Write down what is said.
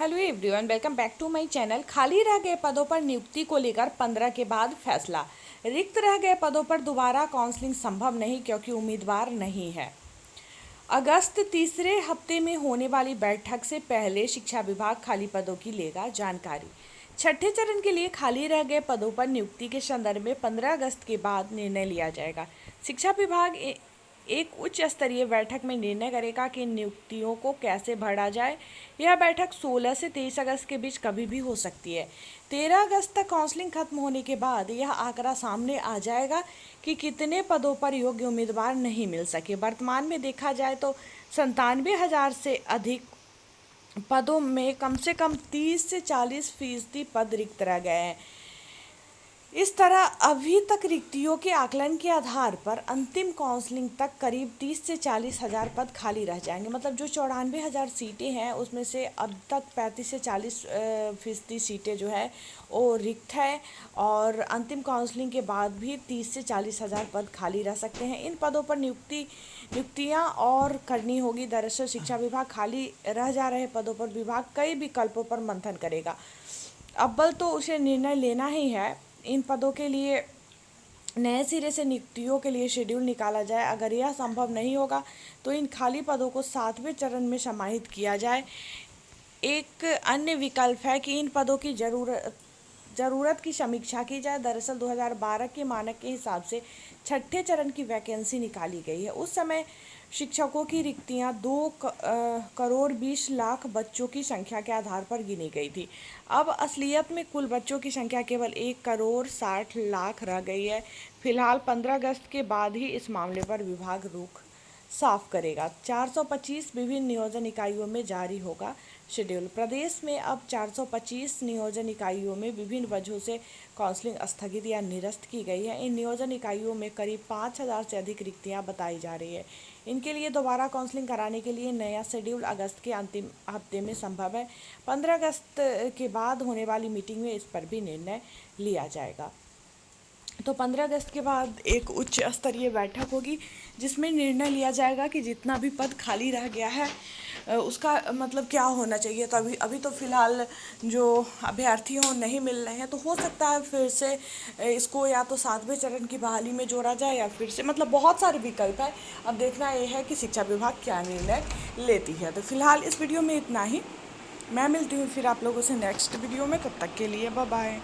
Hello everyone, welcome back to my channel. खाली रह गए पदों पर नियुक्ति को लेकर 15 के बाद फैसला। रिक्त रह गए पदों पर दोबारा काउंसलिंग संभव नहीं क्योंकि उम्मीदवार नहीं है। अगस्त तीसरे हफ्ते में होने वाली बैठक से पहले शिक्षा विभाग खाली पदों की लेगा जानकारी। छठे चरण के लिए खाली रह गए पदों पर नियुक्ति के संदर्भ में 15 अगस्त के बाद निर्णय लिया जाएगा। शिक्षा विभाग एक उच्च स्तरीय बैठक में निर्णय करेगा कि नियुक्तियों को कैसे बढ़ा जाए। यह बैठक 16 से 23 अगस्त के बीच कभी भी हो सकती है। 13 अगस्त तक काउंसलिंग खत्म होने के बाद यह आंकड़ा सामने आ जाएगा कि कितने पदों पर योग्य उम्मीदवार नहीं मिल सके। वर्तमान में देखा जाए तो 97,000 से अधिक पदों में कम से कम 30 से 40% पद रिक्त रह गए हैं। इस तरह अभी तक रिक्तियों के आकलन के आधार पर अंतिम काउंसलिंग तक करीब 30 से 40,000 पद खाली रह जाएंगे। मतलब जो 94,000 सीटें हैं उसमें से अब तक 35 से 40% सीटें जो है वो रिक्त है और अंतिम काउंसलिंग के बाद भी 30 से 40,000 पद खाली रह सकते हैं। इन पदों पर नियुक्तियां और करनी होगी। दरअसल शिक्षा विभाग खाली रह जा रहे पदों पर विभाग कई विकल्पों पर मंथन करेगा। अव्वल तो उसे निर्णय लेना ही है इन पदों के लिए नए सिरे से नियुक्तियों के लिए शेड्यूल निकाला जाए। अगर यह संभव नहीं होगा तो इन खाली पदों को 7वें चरण में समाहित किया जाए। एक अन्य विकल्प है कि इन पदों की ज़रूरत की समीक्षा की जाए। दरअसल 2012 के मानक के हिसाब से छठे चरण की वैकेंसी निकाली गई है। उस समय शिक्षकों की रिक्तियां 2,20,00,000 बच्चों की संख्या के आधार पर गिनी गई थी। अब असलियत में कुल बच्चों की संख्या केवल 1,60,00,000 रह गई है। फिलहाल 15 अगस्त के बाद ही इस मामले पर विभाग रुख साफ करेगा। 425 विभिन्न नियोजन इकाइयों में जारी होगा शेड्यूल। प्रदेश में अब 425 नियोजन इकाइयों में विभिन्न वजहों से काउंसलिंग स्थगित या निरस्त की गई है। इन नियोजन इकाइयों में करीब 5,000 से अधिक रिक्तियां बताई जा रही है। इनके लिए दोबारा काउंसलिंग कराने के लिए नया शेड्यूल अगस्त के अंतिम हफ्ते में संभव है। 15 अगस्त के बाद होने वाली मीटिंग में इस पर भी निर्णय लिया जाएगा। तो 15 अगस्त के बाद एक उच्च स्तरीय बैठक होगी जिसमें निर्णय लिया जाएगा कि जितना भी पद खाली रह गया है उसका मतलब क्या होना चाहिए। तो अभी तो फ़िलहाल जो अभ्यर्थी हों नहीं मिल रहे हैं, तो हो सकता है फिर से इसको या तो 7वें चरण की बहाली में जोड़ा जाए या फिर से मतलब बहुत सारे विकल्प है। अब देखना ये है कि शिक्षा विभाग क्या निर्णय लेती है। तो फिलहाल इस वीडियो में इतना ही। मैं मिलती हूँ फिर आप लोगों से नेक्स्ट वीडियो में। तब तक के लिए बाय बाय।